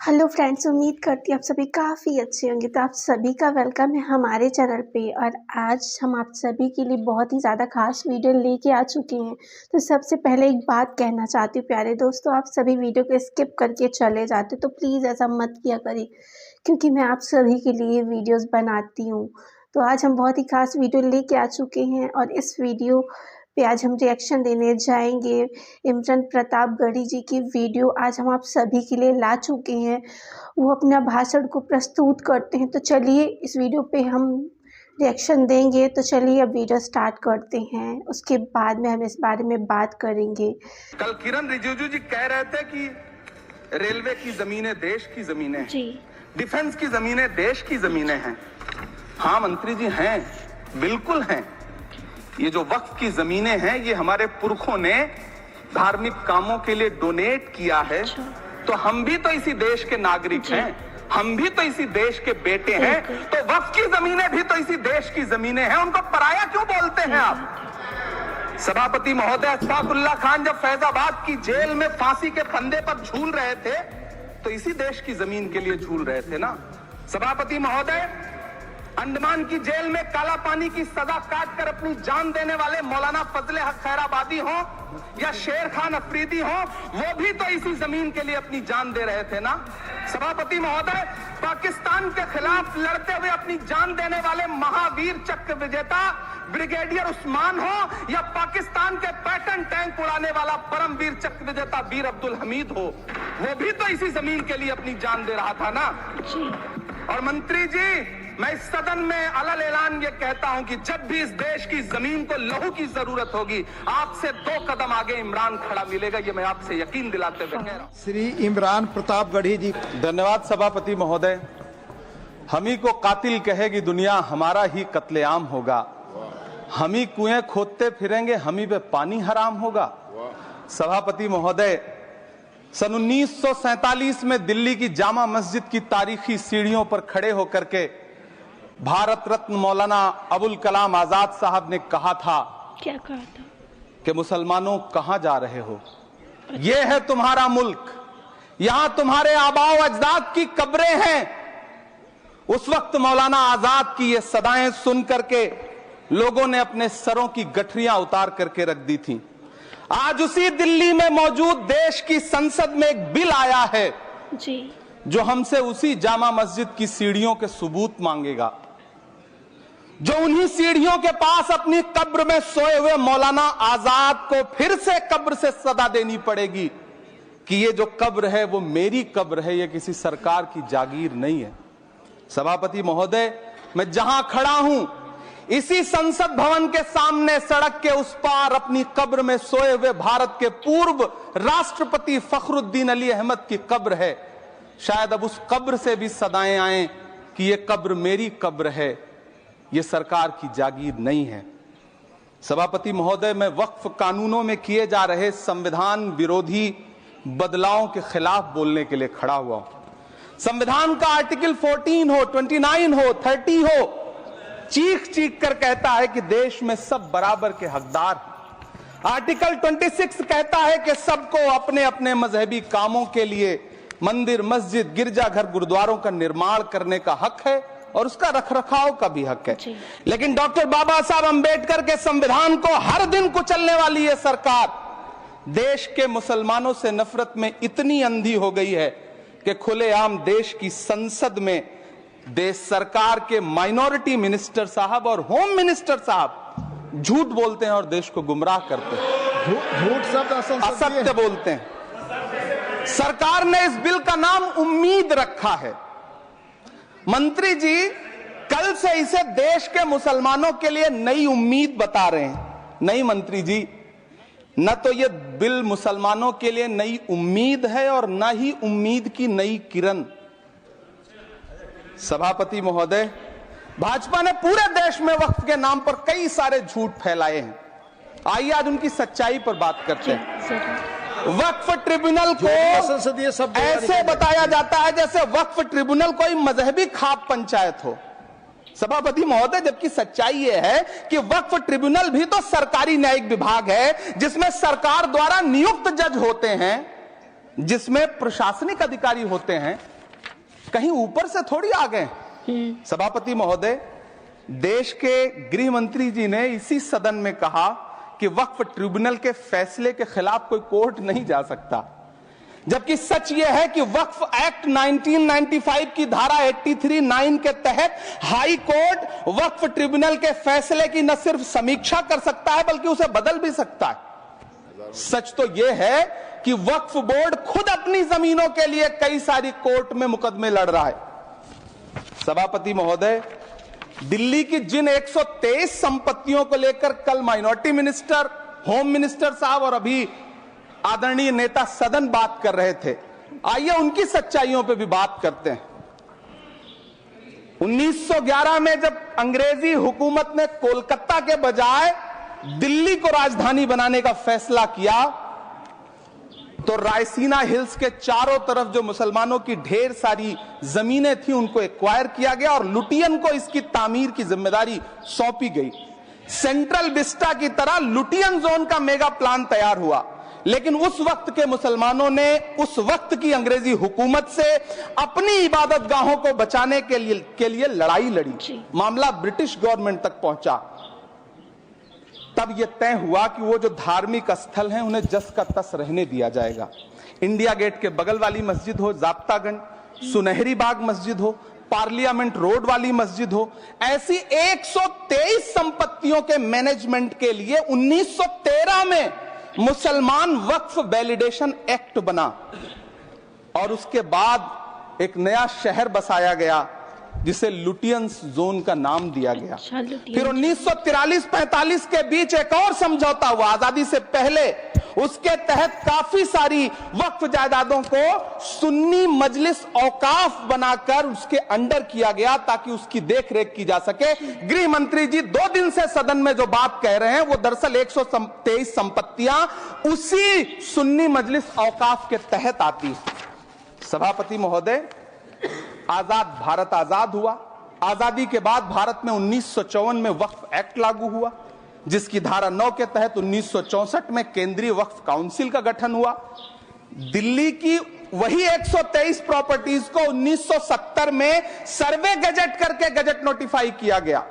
Hello friends, उम्मीद करती हूँ आप सभी काफ़ी अच्छे होंगे। तो आप सभी का वेलकम है हमारे चैनल पे और आज हम आप सभी के लिए बहुत ही ज़्यादा खास वीडियो लेके आ चुके हैं। तो सबसे पहले एक बात कहना चाहती हूँ प्यारे दोस्तों, आप सभी वीडियो को स्किप करके चले जाते तो प्लीज़ ऐसा मत किया करिए, क्योंकि मैं आप सभी के लिए वीडियोज़ बनाती हूँ। तो आज हम बहुत ही खास वीडियो लेके आ चुके हैं और इस वीडियो पे आज हम रिएक्शन देने जाएंगे इमरन प्रतापगढ़ी जी की वीडियो आज हम आप सभी के लिए ला चुके हैं। वो अपना भाषण को प्रस्तुत करते हैं। तो चलिए इस वीडियो पे हम रिएक्शन देंगे। तो चलिए अब वीडियो स्टार्ट करते हैं, उसके बाद में हम इस बारे में बात करेंगे। कल किरण रिजिजू जी कह रहे थे कि रेलवे की जमीनें देश की जमीनें जी, डिफेंस की जमीनें देश की जमीनें हैं। हाँ मंत्री जी हैं, बिल्कुल हैं। ये जो वक्फ की जमीनें हैं ये हमारे पुरखों ने धार्मिक कामों के लिए डोनेट किया है। तो हम भी तो इसी देश के नागरिक हैं, हम भी तो इसी देश के बेटे हैं। तो वक्फ की जमीनें भी तो इसी देश की जमीनें हैं, उनको पराया क्यों बोलते हैं आप? सभापति महोदय अशफाकुल्लाह खान जब फैजाबाद की जेल में फांसी के फंदे पर झूल रहे थे तो इसी देश की जमीन के लिए झूल रहे थे ना। सभापति महोदय, अंडमान की जेल में काला पानी की सजा काटकर अपनी जान देने वाले मौलाना फजले हक खैराबादी हो या शेर खान अफरीदी हो, वो भी तो इसी जमीन के लिए अपनी जान दे रहे थे ना। सभापति महोदय, पाकिस्तान के खिलाफ लड़ते हुए अपनी जान देने वाले महावीर चक्र विजेता ब्रिगेडियर उस्मान हो या पाकिस्तान के पैटर्न टैंक उड़ाने वाला परमवीर चक्र विजेता वीर अब्दुल हमीद हो, वो भी तो इसी जमीन के लिए अपनी जान दे रहा था ना। और मंत्री जी, मैं इस सदन में अलग ऐलान ये कहता हूं कि जब भी इस देश की जमीन को लहू की जरूरत होगी, आपसे 2 कदम आगे इमरान खड़ा मिलेगा, ये मैं आपसे यकीन दिलाते हुए कह रहा हूं। श्री इमरान प्रतापगढ़ी जी। धन्यवाद सभापति महोदय। हम ही को कातिल कहेगी दुनिया, हमारा ही कत्लेआम होगा। हम ही कुएं खोदते फिरेंगे, हम ही पे पानी हराम होगा। सभापति महोदय, सन 1947 में दिल्ली की जामा मस्जिद की तारीखी सीढ़ियों पर खड़े होकर के भारत रत्न मौलाना अबुल कलाम आजाद साहब ने कहा था, क्या कहा था कि मुसलमानों कहां जा रहे हो, ये है तुम्हारा मुल्क, यहां तुम्हारे आबाओ अजदाद की कब्रें हैं। उस वक्त मौलाना आजाद की ये सदाएं सुन करके लोगों ने अपने सरों की गठरियां उतार करके रख दी थी। आज उसी दिल्ली में मौजूद देश की संसद में एक बिल आया है जी, जो हमसे उसी जामा मस्जिद की सीढ़ियों के सबूत मांगेगा, जो उन्हीं सीढ़ियों के पास अपनी कब्र में सोए हुए मौलाना आजाद को फिर से कब्र से सदा देनी पड़ेगी कि ये जो कब्र है वो मेरी कब्र है, ये किसी सरकार की जागीर नहीं है। सभापति महोदय, मैं जहां खड़ा हूं इसी संसद भवन के सामने सड़क के उस पार अपनी कब्र में सोए हुए भारत के पूर्व राष्ट्रपति फखरुद्दीन अली अहमद की कब्र है। शायद अब उस कब्र से भी सदाएं आए कि ये कब्र मेरी कब्र है, ये सरकार की जागीर नहीं है। सभापति महोदय, मैं वक्फ कानूनों में किए जा रहे संविधान विरोधी बदलावों के खिलाफ बोलने के लिए खड़ा हुआ हूं। संविधान का आर्टिकल 14 हो, 29 हो, 30 हो, चीख चीख कर कहता है कि देश में सब बराबर के हकदार हैं। आर्टिकल 26 कहता है कि सबको अपने अपने मजहबी कामों के लिए मंदिर, मस्जिद, गिरजाघर, गुरुद्वारों का निर्माण करने का हक है और उसका रखरखाव का भी हक है। लेकिन डॉक्टर बाबा साहब अंबेडकर के संविधान को हर दिन कुचलने वाली ये सरकार देश के मुसलमानों से नफरत में इतनी अंधी हो गई है कि खुलेआम देश की संसद में देश सरकार के माइनॉरिटी मिनिस्टर साहब और होम मिनिस्टर साहब झूठ बोलते हैं और देश को गुमराह करते हैं, झूठ शब्द असत्य बोलते हैं। सरकार ने इस बिल का नाम उम्मीद रखा है। मंत्री जी, कल से इसे देश के मुसलमानों के लिए नई उम्मीद बता रहे हैं। नहीं मंत्री जी, न तो ये बिल मुसलमानों के लिए नई उम्मीद है और न ही उम्मीद की नई किरण। सभापति महोदय, भाजपा ने पूरे देश में वक्फ के नाम पर कई सारे झूठ फैलाए हैं। आइए आज उनकी सच्चाई पर बात करते हैं। वक्फ ट्रिब्यूनल को ऐसे बताया जाता है जैसे वक्फ ट्रिब्यूनल कोई मजहबी खाप पंचायत हो। सभापति महोदय, जबकि सच्चाई यह है कि वक्फ ट्रिब्यूनल भी तो सरकारी न्यायिक विभाग है जिसमें सरकार द्वारा नियुक्त जज होते हैं, जिसमें प्रशासनिक अधिकारी होते हैं, कहीं ऊपर से थोड़ी आ गए। सभापति महोदय, देश के गृह मंत्री जी ने इसी सदन में कहा कि वक्फ ट्रिब्यूनल के फैसले के खिलाफ कोई कोर्ट नहीं जा सकता, जबकि सच यह है कि वक्फ एक्ट 1995 की धारा 83(9) के तहत हाई कोर्ट वक्फ ट्रिब्यूनल के फैसले की न सिर्फ समीक्षा कर सकता है बल्कि उसे बदल भी सकता है। सच तो यह है कि वक्फ बोर्ड खुद अपनी जमीनों के लिए कई सारी कोर्ट में मुकदमे लड़ रहा है। सभापति महोदय, दिल्ली की जिन 123 संपत्तियों को लेकर कल माइनॉरिटी मिनिस्टर, होम मिनिस्टर साहब और अभी आदरणीय नेता सदन बात कर रहे थे, आइए उनकी सच्चाइयों पे भी बात करते हैं। 1911 में जब अंग्रेजी हुकूमत ने कोलकाता के बजाय दिल्ली को राजधानी बनाने का फैसला किया, तो रायसीना हिल्स के चारों तरफ जो मुसलमानों की ढेर सारी जमीनें थी उनको एक्वायर किया गया और लुटियन को इसकी तामीर की जिम्मेदारी सौंपी गई। सेंट्रल विस्टा की तरह लुटियन जोन का मेगा प्लान तैयार हुआ, लेकिन उस वक्त के मुसलमानों ने उस वक्त की अंग्रेजी हुकूमत से अपनी इबादत गाहों को बचाने के लिए लड़ाई लड़ी। मामला ब्रिटिश गवर्नमेंट तक पहुंचा। तब यह तय हुआ कि वो जो धार्मिक स्थल हैं उन्हें जस का तस रहने दिया जाएगा। इंडिया गेट के बगल वाली मस्जिद हो, जाप्तागंज, सुनहरी बाग मस्जिद हो, पार्लियामेंट रोड वाली मस्जिद हो, ऐसी 123 संपत्तियों के मैनेजमेंट के लिए 1913 में मुसलमान वक्फ वैलिडेशन एक्ट बना और उसके बाद एक नया शहर बसाया गया जिसे लुटियंस जोन का नाम दिया गया। फिर 1943-45 के बीच एक और समझौता हुआ आजादी से पहले, उसके तहत काफी सारी वक्फ जायदादों को सुन्नी मजलिस औकाफ बनाकर उसके अंडर किया गया ताकि उसकी देखरेख की जा सके। गृह मंत्री जी 2 दिन से सदन में जो बात कह रहे हैं वो दरअसल 123 संपत्तियां उसी सुन्नी मजलिस औकाफ के तहत आती। सभापति महोदय, आजाद भारत आजाद हुआ। आजादी के बाद भारत में 1954 में वक्फ एक्ट लागू हुआ, जिसकी धारा 9 के तहत 1964 में केंद्रीय वक्फ काउंसिल का गठन हुआ। दिल्ली की वही 123 प्रॉपर्टीज को 1970 में सर्वे गजट करके गजट नोटिफाई किया गया।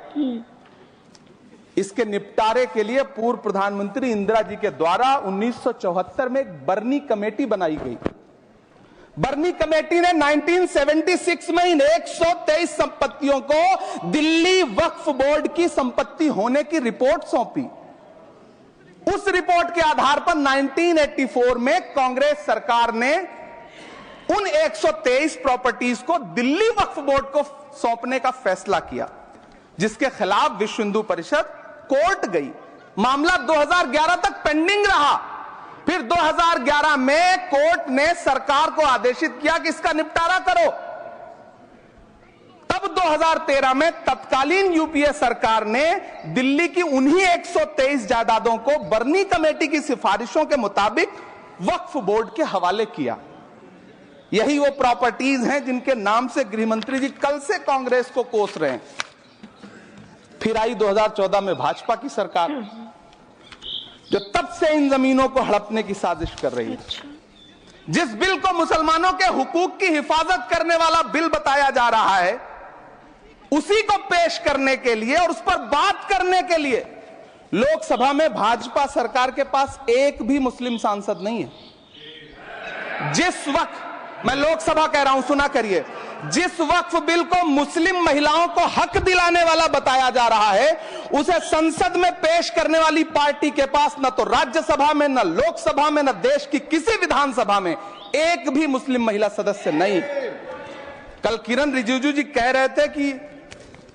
इसके निपटारे के लिए पूर्व प्रधानमंत्री इंदिरा जी के द्वारा 1974 में एक बर्नी कमेटी बनाई गई। बर्नी कमेटी ने 1976 में इन 123 संपत्तियों को दिल्ली वक्फ बोर्ड की संपत्ति होने की रिपोर्ट सौंपी। उस रिपोर्ट के आधार पर 1984 में कांग्रेस सरकार ने उन 123 प्रॉपर्टीज को दिल्ली वक्फ बोर्ड को सौंपने का फैसला किया, जिसके खिलाफ विश्व हिंदू परिषद कोर्ट गई। मामला 2011 तक पेंडिंग रहा। फिर 2011 में कोर्ट ने सरकार को आदेशित किया कि इसका निपटारा करो। तब 2013 में तत्कालीन यूपीए सरकार ने दिल्ली की उन्हीं 123 जायदादों को बर्नी कमेटी की सिफारिशों के मुताबिक वक्फ बोर्ड के हवाले किया। यही वो प्रॉपर्टीज हैं जिनके नाम से गृहमंत्री जी कल से कांग्रेस को कोस रहे हैं। फिर आई 2014 में भाजपा की सरकार, जो तब से इन जमीनों को हड़पने की साजिश कर रही है। जिस बिल को मुसलमानों के हुकूक की हिफाजत करने वाला बिल बताया जा रहा है, उसी को पेश करने के लिए और उस पर बात करने के लिए लोकसभा में भाजपा सरकार के पास एक भी मुस्लिम सांसद नहीं है। जिस वक्त, मैं लोकसभा कह रहा हूं, सुना करिए, जिस वक्फ बिल को मुस्लिम महिलाओं को हक दिलाने वाला बताया जा रहा है, उसे संसद में पेश करने वाली पार्टी के पास न तो राज्यसभा में, न लोकसभा में, न देश की किसी विधानसभा में एक भी मुस्लिम महिला सदस्य नहीं। कल किरण रिजिजू जी कह रहे थे कि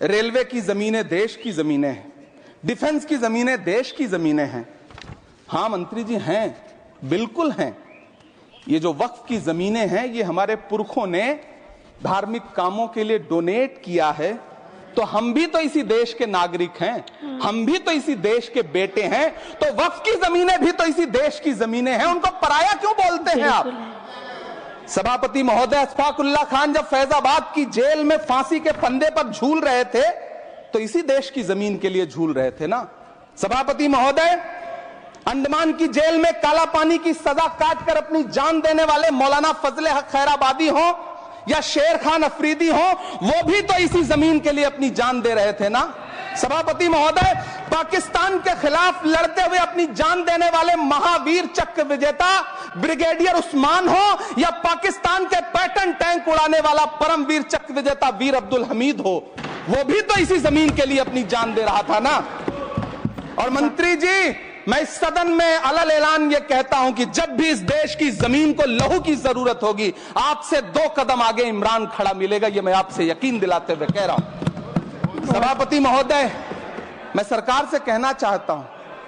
रेलवे की जमीनें देश की जमीनें हैं, डिफेंस की जमीनें देश की जमीनें हैं। हां मंत्री जी, हैं, बिल्कुल हैं। ये जो वक्फ की जमीनें हैं, ये हमारे पुरखों ने धार्मिक कामों के लिए डोनेट किया है, तो हम भी तो इसी देश के नागरिक हैं, हम भी तो इसी देश के बेटे हैं, तो वक्फ की जमीनें भी तो इसी देश की जमीनें हैं। उनको पराया क्यों बोलते हैं आप? सभापति महोदय, अशफाकुल्लाह खान जब फैजाबाद की जेल में फांसी के फंदे पर झूल रहे थे, तो इसी देश की जमीन के लिए झूल रहे थे ना। सभापति महोदय, अंडमान की जेल में काला पानी की सजा काटकर अपनी जान देने वाले मौलाना फजले हक खैराबादी हो या शेर खान अफरीदी हो, वो भी तो इसी जमीन के लिए अपनी जान दे रहे थे ना। सभापति महोदय, पाकिस्तान के खिलाफ लड़ते हुए अपनी जान देने वाले महावीर चक्र विजेता ब्रिगेडियर उस्मान हो या पाकिस्तान के पैटर्न टैंक उड़ाने वाला परमवीर चक्र विजेता वीर अब्दुल हमीद हो, वो भी तो इसी जमीन के लिए अपनी जान दे रहा था ना। और मंत्री जी, मैं इस सदन में अलग ऐलान ये कहता हूं कि जब भी इस देश की जमीन को लहू की जरूरत होगी, आपसे 2 कदम आगे इमरान खड़ा मिलेगा, ये मैं आपसे यकीन दिलाते हुए कह रहा हूं। सभापति महोदय, मैं सरकार से कहना चाहता हूं,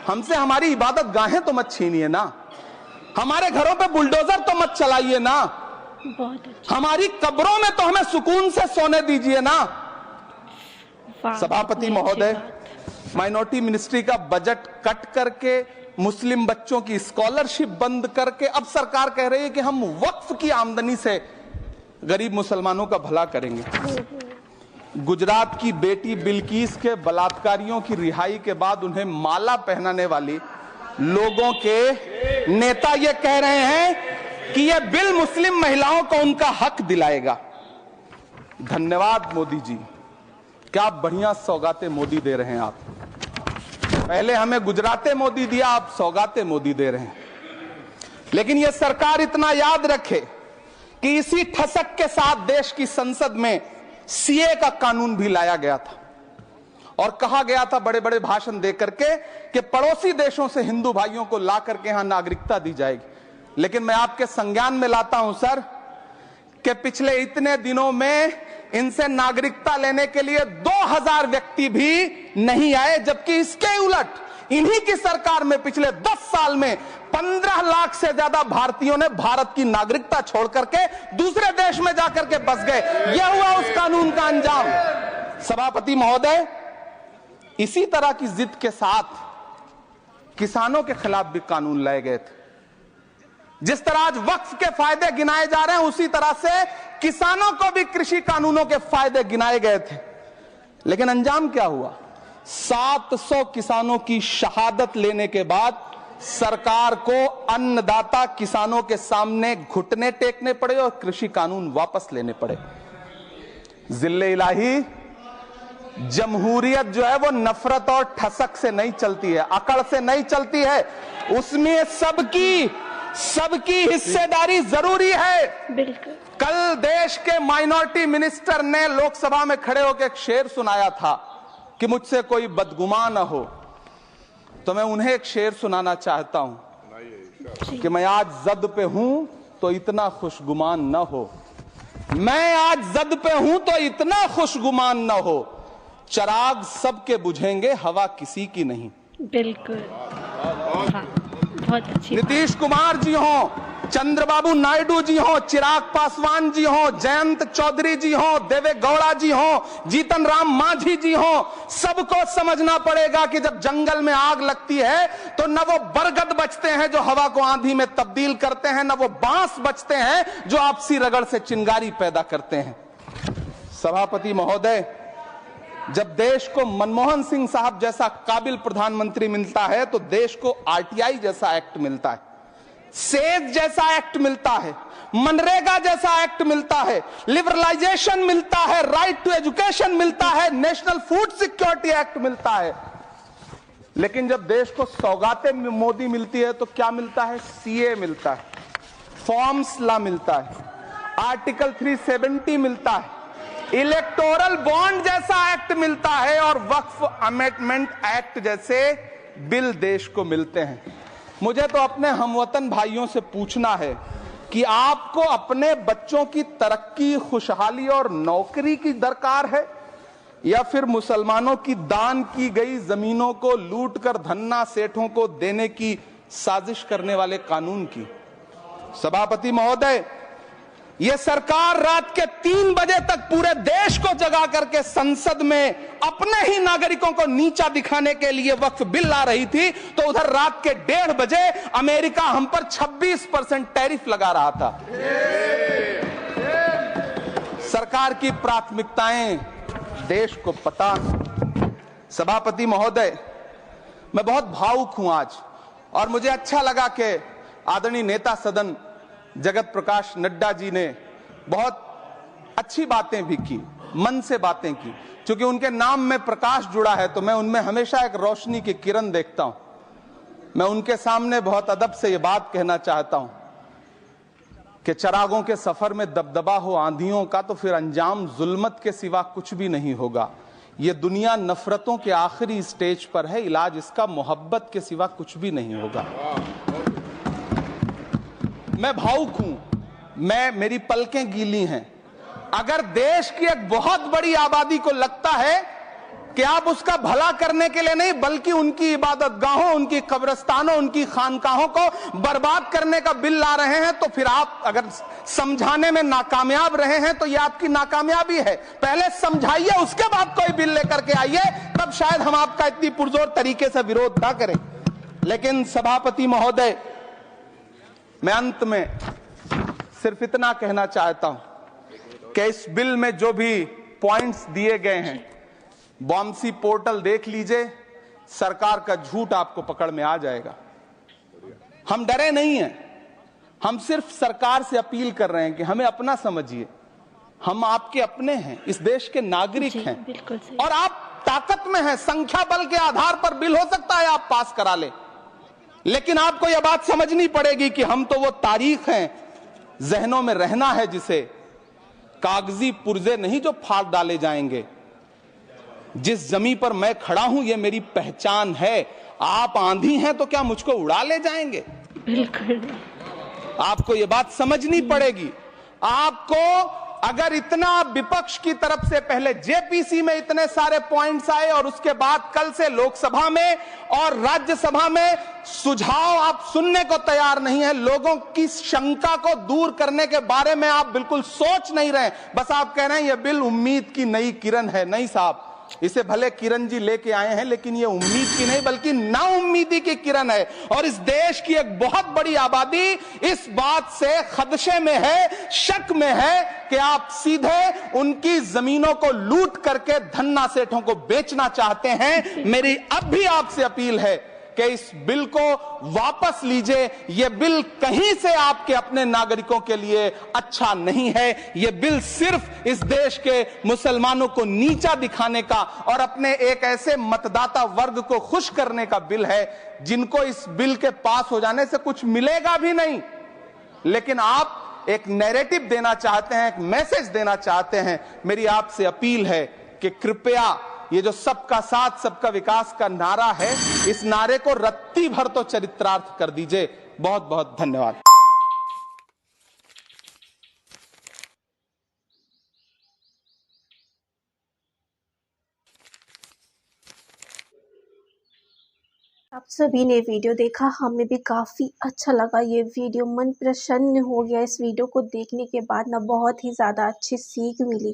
हमसे हमारी इबादत गाहें तो मत छीनिए ना, हमारे घरों पे बुलडोजर तो मत चलाइए ना, हमारी कब्रों में तो हमें सुकून से सोने दीजिए ना। सभापति महोदय, माइनॉरिटी मिनिस्ट्री का बजट कट करके, मुस्लिम बच्चों की स्कॉलरशिप बंद करके अब सरकार कह रही है कि हम वक्फ की आमदनी से गरीब मुसलमानों का भला करेंगे। गुजरात की बेटी बिल्किस के बलात्कारियों की रिहाई के बाद उन्हें माला पहनाने वाली लोगों के नेता ये कह रहे हैं कि यह बिल मुस्लिम महिलाओं को उनका हक दिलाएगा। धन्यवाद मोदी जी, क्या बढ़िया सौगातें मोदी दे रहे हैं आप। पहले हमें गुजराते मोदी दिया, आप सौगाते मोदी दे रहे हैं। लेकिन यह सरकार इतना याद रखे कि इसी ठसक के साथ देश की संसद में सीए का कानून भी लाया गया था और कहा गया था बड़े बड़े भाषण देकर के कि पड़ोसी देशों से हिंदू भाइयों को ला करके यहां नागरिकता दी जाएगी। लेकिन मैं आपके संज्ञान में लाता हूं सर कि पिछले इतने दिनों में इनसे नागरिकता लेने के लिए 2000 व्यक्ति भी नहीं आए, जबकि इसके उलट इन्हीं की सरकार में पिछले 10 साल में 15 लाख से ज्यादा भारतीयों ने भारत की नागरिकता छोड़ करके दूसरे देश में जाकर के बस गए। यह हुआ उस कानून का अंजाम। सभापति महोदय, इसी तरह की जिद के साथ किसानों के खिलाफ भी कानून लाए गए थे। जिस तरह आज वक्फ के फायदे गिनाए जा रहे हैं, उसी तरह से किसानों को भी कृषि कानूनों के फायदे गिनाए गए थे। लेकिन अंजाम क्या हुआ? 700 किसानों की शहादत लेने के बाद सरकार को अन्नदाता किसानों के सामने घुटने टेकने पड़े और कृषि कानून वापस लेने पड़े। जिल्ले इलाही, जमहूरियत जो है वो नफरत और ठसक से नहीं चलती है, अकड़ से नहीं चलती है, उसमें सबकी हिस्सेदारी जरूरी है। बिल्कुल। कल देश के माइनॉरिटी मिनिस्टर ने लोकसभा में खड़े होकर एक शेर सुनाया था कि मुझसे कोई बदगुमान न हो, तो मैं उन्हें एक शेर सुनाना चाहता हूं कि मैं आज जद पे हूं तो इतना खुशगुमान न हो, मैं आज जद पे हूं तो इतना खुशगुमान न हो, चराग सबके बुझेंगे हवा किसी की नहीं। बिल्कुल, बहुत अच्छी। नीतीश कुमार जी हो, चंद्रबाबू नायडू जी हो, चिराग पासवान जी हो, जयंत चौधरी जी हो, देवे गौड़ा जी हो, जीतन राम मांझी जी हो, सबको समझना पड़ेगा कि जब जंगल में आग लगती है तो न वो बरगद बचते हैं जो हवा को आंधी में तब्दील करते हैं, न वो बांस बचते हैं जो आपसी रगड़ से चिंगारी पैदा करते हैं। सभापति महोदय, जब देश को मनमोहन सिंह साहब जैसा काबिल प्रधानमंत्री मिलता है तो देश को आरटीआई जैसा एक्ट मिलता है, सेज जैसा एक्ट मिलता है, मनरेगा जैसा एक्ट मिलता है, लिबरलाइजेशन मिलता है, राइट टू एजुकेशन मिलता है, नेशनल फूड सिक्योरिटी एक्ट मिलता है। लेकिन जब देश को सौगातें मोदी मिलती है तो क्या मिलता है? सीए मिलता है, फॉर्म्स लॉ मिलता है, आर्टिकल 370 मिलता है, इलेक्टोरल बॉन्ड जैसा एक्ट मिलता है और वक्फ अमेंडमेंट एक्ट जैसे बिल देश को मिलते हैं। मुझे तो अपने हमवतन भाइयों से पूछना है कि आपको अपने बच्चों की तरक्की, खुशहाली और नौकरी की दरकार है या फिर मुसलमानों की दान की गई जमीनों को लूट कर धन्ना सेठों को देने की साजिश करने वाले कानून की? सभापति महोदय, यह सरकार रात के 3 बजे तक पूरे देश को जगा करके संसद में अपने ही नागरिकों को नीचा दिखाने के लिए वक्फ बिल ला रही थी, तो उधर रात के 1:30 बजे अमेरिका हम पर 26% टैरिफ लगा रहा था। सरकार की प्राथमिकताएं देश को पता। सभापति महोदय, मैं बहुत भावुक हूं आज और मुझे अच्छा लगा कि आदरणीय नेता सदन जगत प्रकाश नड्डा जी ने बहुत अच्छी बातें भी की, मन से बातें की। क्योंकि उनके नाम में प्रकाश जुड़ा है तो मैं उनमें हमेशा एक रोशनी की किरण देखता हूं। मैं उनके सामने बहुत अदब से ये बात कहना चाहता हूं कि चिरागों के सफर में दबदबा हो आंधियों का तो फिर अंजाम जुल्मत के सिवा कुछ भी नहीं होगा। ये दुनिया नफरतों के आखिरी स्टेज पर है, इलाज इसका मोहब्बत के सिवा कुछ भी नहीं होगा। मैं भावुक हूं, मेरी पलकें गीली हैं। अगर देश की एक बहुत बड़ी आबादी को लगता है कि आप उसका भला करने के लिए नहीं बल्कि उनकी इबादतगाहों, उनकी कब्रिस्तानों, उनकी खानकाहों को बर्बाद करने का बिल ला रहे हैं, तो फिर आप अगर समझाने में नाकामयाब रहे हैं तो यह आपकी नाकामयाबी है। पहले समझाइए, उसके बाद कोई बिल लेकर के आइए, तब शायद हम आपका इतनी पुरजोर तरीके से विरोध ना करें। लेकिन सभापति महोदय, मैं अंत में सिर्फ इतना कहना चाहता हूं कि इस बिल में जो भी पॉइंट्स दिए गए हैं, बॉम्सी पोर्टल देख लीजिए, सरकार का झूठ आपको पकड़ में आ जाएगा। हम डरे नहीं हैं, हम सिर्फ सरकार से अपील कर रहे हैं कि हमें अपना समझिए। हम आपके अपने हैं, इस देश के नागरिक हैं और आप ताकत में हैं। संख्या बल के आधार पर बिल हो सकता है आप पास करा ले, लेकिन आपको यह बात समझनी पड़ेगी कि हम तो वो तारीख हैं, जहनों में रहना है जिसे, कागजी पुर्जे नहीं जो फाड़ डाले जाएंगे। जिस जमीन पर मैं खड़ा हूं ये मेरी पहचान है। आप आंधी हैं तो क्या मुझको उड़ा ले जाएंगे? बिल्कुल। आपको ये बात समझनी पड़ेगी। आपको अगर इतना विपक्ष की तरफ से पहले जेपीसी में इतने सारे पॉइंट्स आए और उसके बाद कल से लोकसभा में और राज्यसभा में सुझाव आप सुनने को तैयार नहीं है, लोगों की शंका को दूर करने के बारे में आप बिल्कुल सोच नहीं रहे, बस आप कह रहे हैं यह बिल उम्मीद की नई किरण है। नहीं साहब, इसे भले किरण जी लेके आए हैं लेकिन ये उम्मीद की नहीं बल्कि नाउम्मीदी की किरण है। और इस देश की एक बहुत बड़ी आबादी इस बात से खदशे में है, शक में है कि आप सीधे उनकी जमीनों को लूट करके धन्ना सेठों को बेचना चाहते हैं। मेरी अब भी आपसे अपील है कि इस बिल को वापस लीजिए। यह बिल कहीं से आपके अपने नागरिकों के लिए अच्छा नहीं है। यह बिल सिर्फ इस देश के मुसलमानों को नीचा दिखाने का और अपने एक ऐसे मतदाता वर्ग को खुश करने का बिल है जिनको इस बिल के पास हो जाने से कुछ मिलेगा भी नहीं। लेकिन आप एक नैरेटिव देना चाहते हैं, एक मैसेज देना चाहते हैं। मेरी आपसे अपील है कि कृपया ये जो सबका साथ सबका विकास का नारा है, इस नारे को रत्ती भर तो चरित्रार्थ कर दीजिए। बहुत बहुत धन्यवाद। आप सभी ने वीडियो देखा, हमें भी काफ़ी अच्छा लगा ये वीडियो, मन प्रसन्न हो गया इस वीडियो को देखने के बाद ना। बहुत ही ज़्यादा अच्छी सीख मिली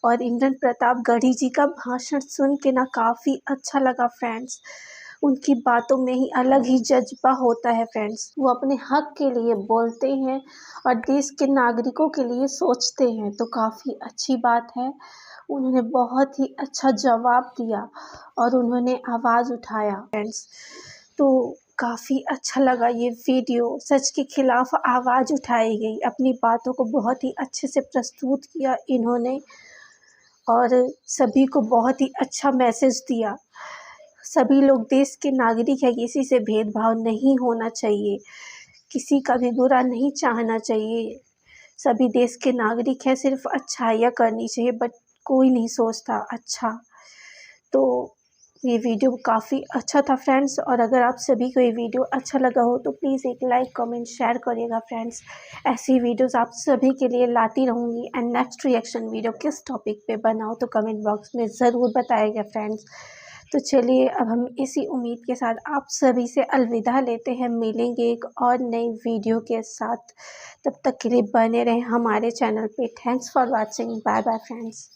और इंद्रन प्रताप गढ़ी जी का भाषण सुन के ना काफ़ी अच्छा लगा फ्रेंड्स। उनकी बातों में ही अलग ही जज्बा होता है फ्रेंड्स। वो अपने हक के लिए बोलते हैं और देश के नागरिकों के लिए सोचते हैं, तो काफ़ी अच्छी बात है। उन्होंने बहुत ही अच्छा जवाब दिया और उन्होंने आवाज़ उठाया फ्रेंड्स, तो काफ़ी अच्छा लगा ये वीडियो। सच के खिलाफ आवाज़ उठाई गई, अपनी बातों को बहुत ही अच्छे से प्रस्तुत किया इन्होंने और सभी को बहुत ही अच्छा मैसेज दिया। सभी लोग देश के नागरिक हैं, किसी से भेदभाव नहीं होना चाहिए, किसी का भी बुरा नहीं चाहना चाहिए। सभी देश के नागरिक हैं, सिर्फ अच्छाइयाँ करनी चाहिए, बट कोई नहीं सोचता अच्छा। तो ये वीडियो काफ़ी अच्छा था फ्रेंड्स, और अगर आप सभी को ये वीडियो अच्छा लगा हो तो प्लीज़ एक लाइक कमेंट शेयर करिएगा फ्रेंड्स। ऐसी वीडियोस आप सभी के लिए लाती रहूँगी। एंड नेक्स्ट रिएक्शन वीडियो किस टॉपिक पे बनाओ तो कमेंट बॉक्स में ज़रूर बताइएगा फ्रेंड्स। तो चलिए अब हम इसी उम्मीद के साथ आप सभी से अलविदा लेते हैं, मिलेंगे एक और नई वीडियो के साथ। तब तक के लिए बने रहें हमारे चैनल पे। Thanks for watching, bye bye friends.